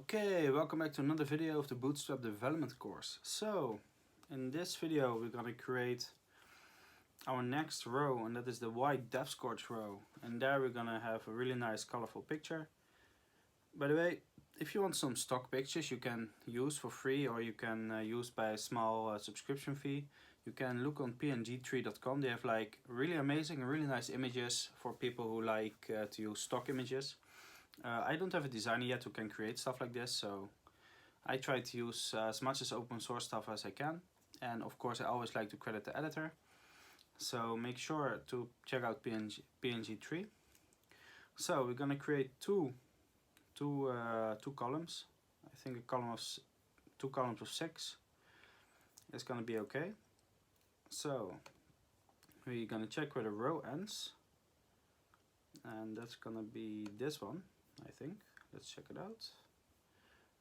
Okay, welcome back to another video of the Bootstrap development course. So, in this video we're gonna create our next row, and that is the white Devscorch row. And there we're gonna have a really nice colorful picture. By the way, if you want some stock pictures you can use for free, or you can use by a small subscription fee, you can look on png3.com. They have like really amazing and really nice images for people who like to use stock images. I don't have a designer yet who can create stuff like this, so I try to use as much as open source stuff as I can. And of course I always like to credit the editor. So make sure to check out PNG3. So we're gonna create two columns. I think two columns of 6 is gonna be okay. So we're gonna check where the row ends, and that's gonna be this one, I think. Let's check it out.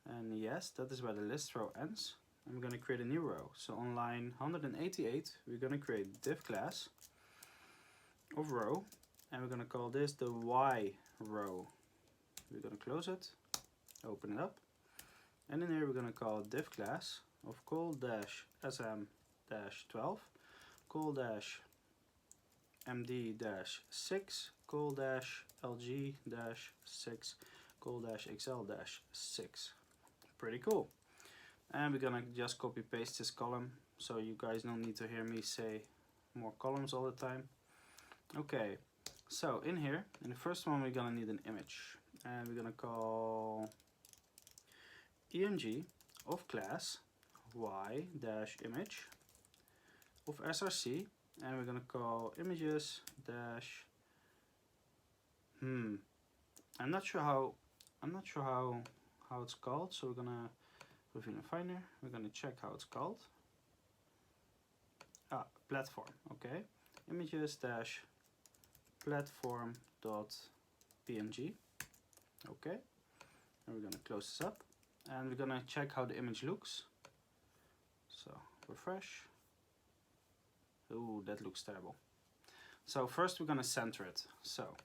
And yes, that is where the list row ends. I'm gonna create a new row. So on line 188 we're gonna create div class of row, and we're gonna call this the Y row. We're gonna close it, open it up, and in here we're gonna call div class of call-sm-12 call-md-6 call-lg-6 call-xl-6. Pretty cool. And we're gonna just copy paste this column, so you guys don't need to hear me say more columns all the time. Okay, so in here, in the first one we're gonna need an image, and we're gonna call eng of class y-image of src, and we're gonna call images dash I'm not sure how it's called, so we're gonna reveal and finder. We're gonna check how it's called. Platform. Okay, images dash platform dot png. Okay, and we're gonna close this up, and we're gonna check how the image looks. So refresh. Ooh, that looks terrible. So first we're gonna center it. So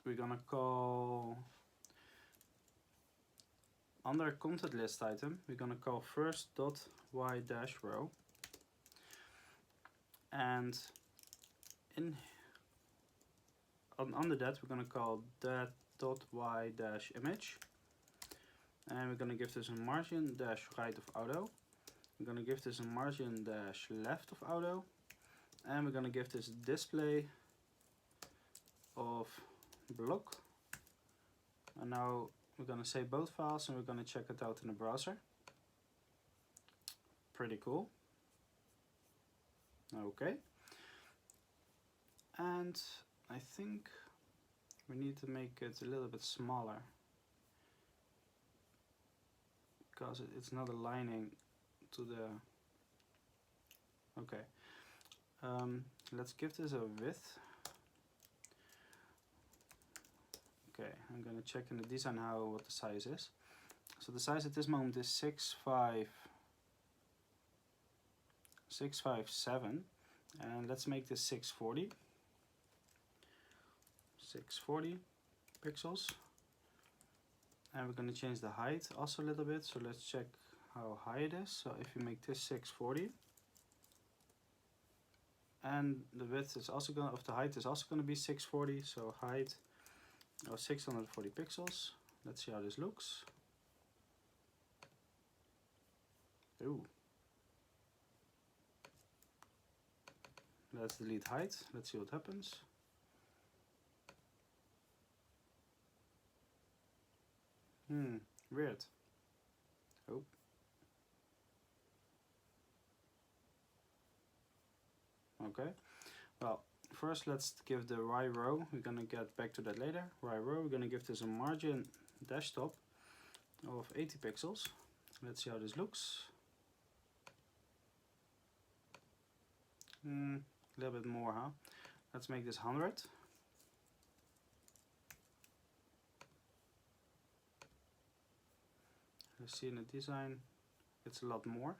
we're gonna call, under content list item, we're gonna call first dot y dash row, and under that we're gonna call that dot y dash image, and we're gonna give this a margin dash right of auto. We're gonna give this a margin dash left of auto, and we're gonna give this display of block. And now we're gonna save both files, and we're gonna check it out in the browser. Pretty cool. Okay, and I think we need to make it a little bit smaller, because it's not aligning to the... Okay, let's give this a width. Okay, I'm gonna check in the design what the size is. So the size at this moment is 657, and let's make this 640 pixels. And we're gonna change the height also a little bit, so let's check how high it is. So if you make this 640, and the width is also gonna, of the height is also gonna be 640, so height of 640 pixels. Let's see how this looks. Ooh. Let's delete height. Let's see what happens. Weird. Oh. Okay. Well, first let's give the Y row, we're gonna get back to that later. Y row, we're gonna give this a margin dash top of 80 pixels. Let's see how this looks. A little bit more, huh? Let's make this 100. Let's see in the design, it's a lot more.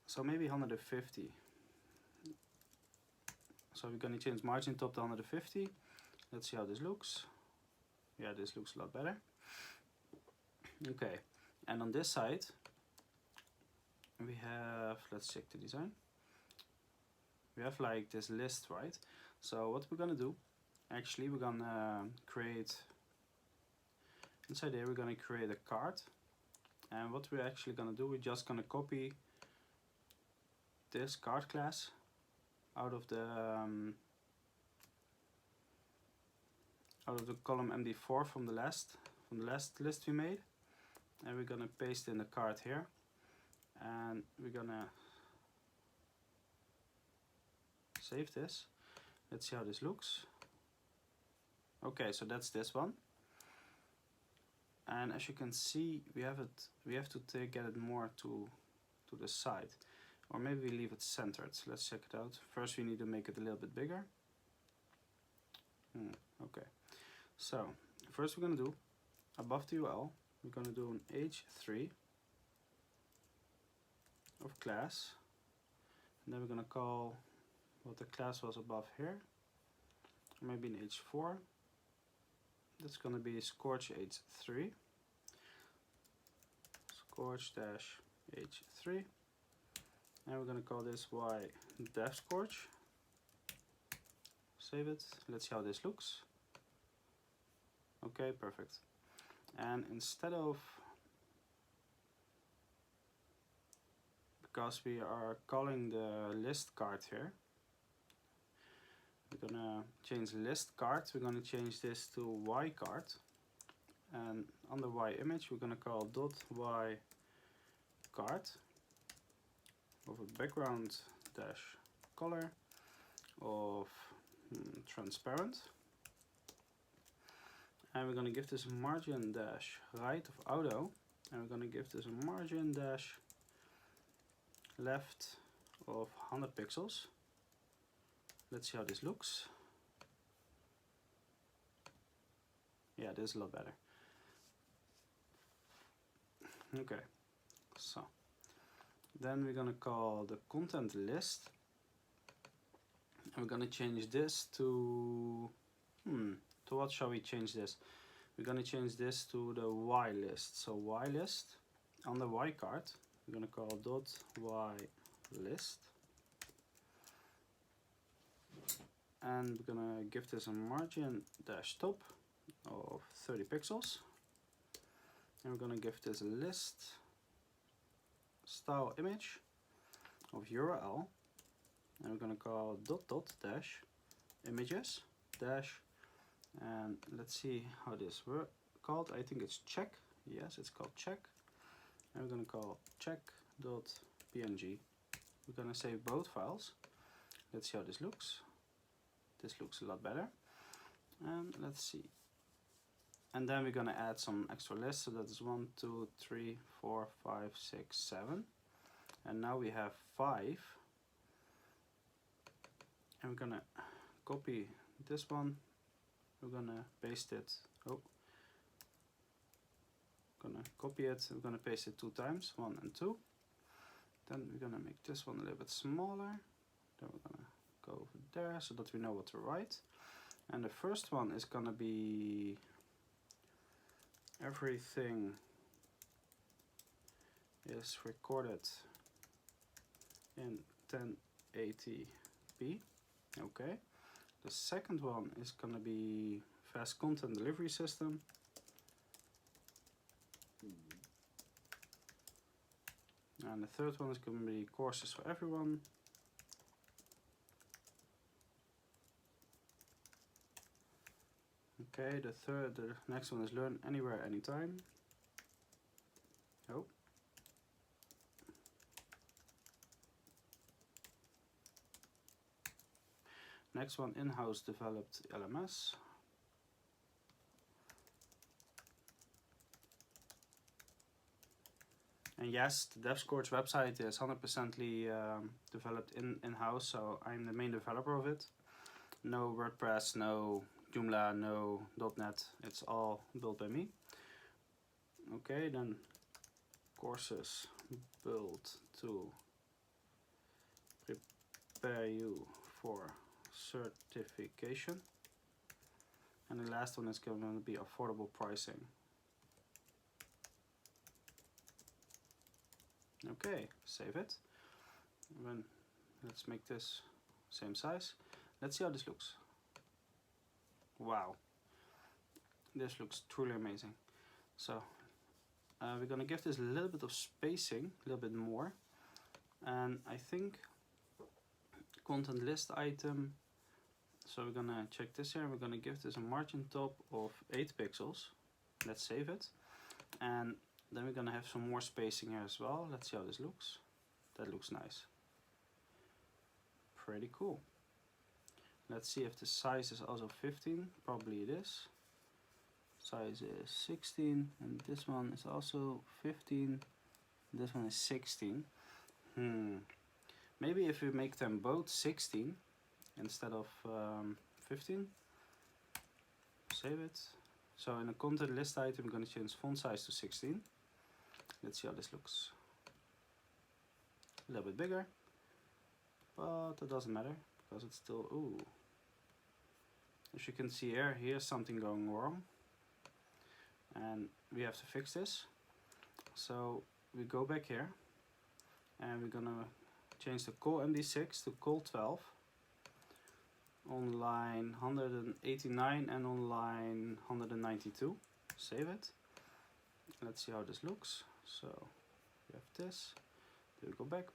So maybe 150. So we're gonna change margin top to 150. Let's see how this looks. Yeah, this looks a lot better. Okay, and on this side we have, let's check the design. We have like this list, right? So what we're gonna do, actually we're gonna create, inside here we're gonna create a card. And what we're actually gonna do, we're just gonna copy this card class out of the column MD4 from the last list we made, and we're gonna paste in the card here, and we're gonna save this. Let's see how this looks. Okay, so that's this one, and as you can see, we have to get it more to the side, or maybe we leave it centered. Let's check it out. First we need to make it a little bit bigger. Okay, so first we're gonna do, above the UL, we're gonna do an H3 of class, and then we're gonna call what the class was above here, or maybe an H4. That's gonna be Scorch H3, Scorch dash H3, and we're gonna call this Y Devscorch. Save it. Let's see how this looks. Okay, perfect. And instead of, because we are calling the list card here, we're gonna change list card. We're gonna change this to Y card, and on the Y image we're gonna call dot Y card of a background dash color of transparent, and we're gonna give this a margin dash right of auto, and we're gonna give this a margin dash left of 100 pixels. Let's see how this looks. Yeah, this is a lot better. Okay, so then we're gonna call the content list, and we're gonna change this to what shall we change this? We're gonna change this to the Y list. So Y list, on the Y card we're gonna call dot Y list, and we're gonna give this a margin dash top of 30 pixels, and we're gonna give this a list style image of URL, and we're gonna call dot dash images dash, and let's see how this were called. I think it's check. Yes, it's called check, and we're gonna call check.png. We're gonna save both files. Let's see how this looks. This looks a lot better, and let's see. And then we're gonna add some extra lists. So that is 1, 2, 3, 4, 5, 6, 7, and now we have 5. And we're gonna copy this one. We're gonna paste it. Gonna copy it. We're gonna paste it 2 times, 1 and 2. Then we're gonna make this one a little bit smaller. Then we're gonna go over there so that we know what to write. And the first one is gonna be everything is recorded in 1080p. Okay. The second one is gonna be fast content delivery system. And the third one is gonna be courses for everyone. Okay, the next one is learn anywhere, anytime. Oh. Next one, in-house developed LMS. And yes, the Devscorch website is 100% developed in-house, so I'm the main developer of it. No WordPress, no Joomla, no .NET, it's all built by me. Okay, then courses built to prepare you for certification. And the last one is going to be affordable pricing. Okay, save it. Then let's make this same size. Let's see how this looks. Wow, this looks truly amazing. So we're gonna give this a little bit of spacing, a little bit more, and I think content list item. So we're gonna check this here. We're gonna give this a margin top of 8 pixels. Let's save it, and then we're gonna have some more spacing here as well. Let's see how this looks. That looks nice. Pretty cool. Let's see if the size is also 15. Probably it is. Size is 16, and this one is also 15. This one is 16. Maybe if we make them both 16 instead of 15. Save it. So in the content list item, we're going to change font size to 16. Let's see how this looks. A little bit bigger, but it doesn't matter because it's still, ooh. As you can see here, here's something going wrong, and we have to fix this. So we go back here, and we're gonna change the col MD6 to col 12 on line 189 and on line 192. Save it. Let's see how this looks. So we have this. Then we go back,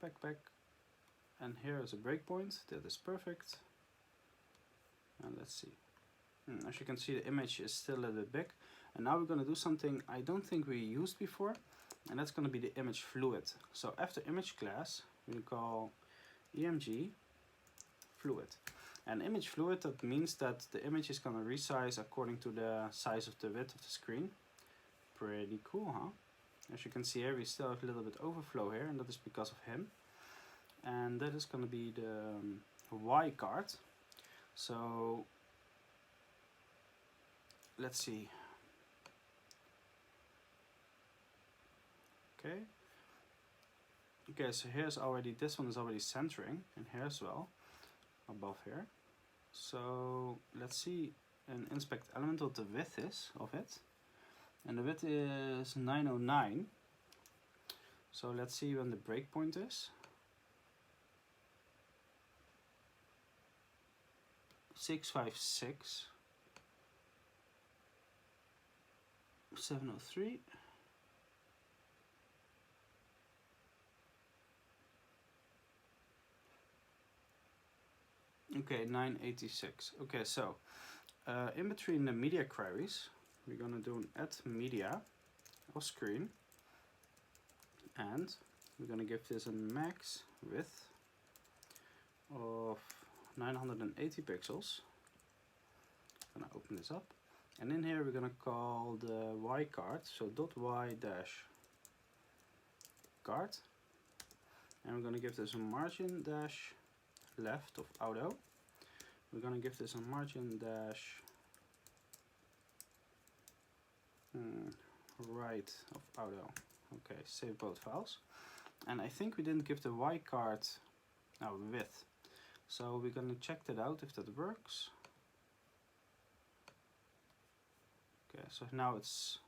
and here is a breakpoint. That is perfect. And let's see. As you can see, the image is still a little bit big. And now we're going to do something I don't think we used before, and that's going to be the image fluid. So after image class, we call img fluid. And image fluid, that means that the image is going to resize according to the size of the width of the screen. Pretty cool, huh? As you can see here, we still have a little bit overflow here, and that is because of him. And that is going to be the Y card. So let's see. Okay, so here's already, this one is already centering, and here as well, above here. So let's see and inspect element what the width is of it. And the width is 909. So let's see when the breakpoint is. 656. 703. Okay, 986. Okay, so in between the media queries, we're gonna do an add media of screen, and we're gonna give this a max width of 980 pixels. I'm gonna open this up, and in here we're gonna call the Y card, so .y dash card, and we're gonna give this a margin dash left of auto. We're gonna give this a margin dash right of auto. Okay, save both files. And I think we didn't give the Y card width. So we're gonna check that out if that works. Okay, so now it's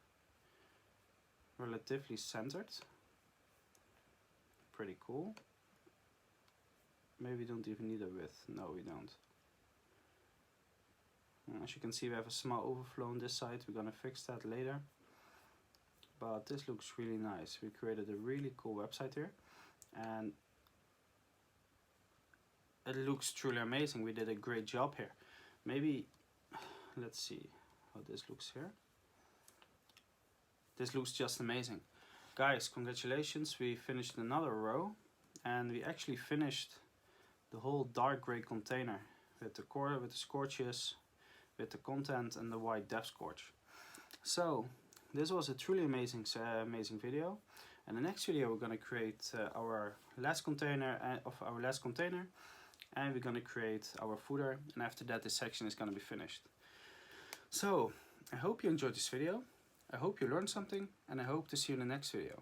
relatively centered. Pretty cool. Maybe we don't even need a width. No, we don't. As you can see, we have a small overflow on this side. We're gonna fix that later. But this looks really nice. We created a really cool website here, and it looks truly amazing. We did a great job here. Maybe, let's see how this looks here. This looks just amazing. Guys, congratulations. We finished another row, and we actually finished the whole dark gray container with the core, with the scorches, with the content, and the white Devscorch. So this was a truly amazing video. And the next video we're going to create our last container and we're going to create our footer, and after that this section is going to be finished. So I hope you enjoyed this video. I hope you learned something, and I hope to see you in the next video.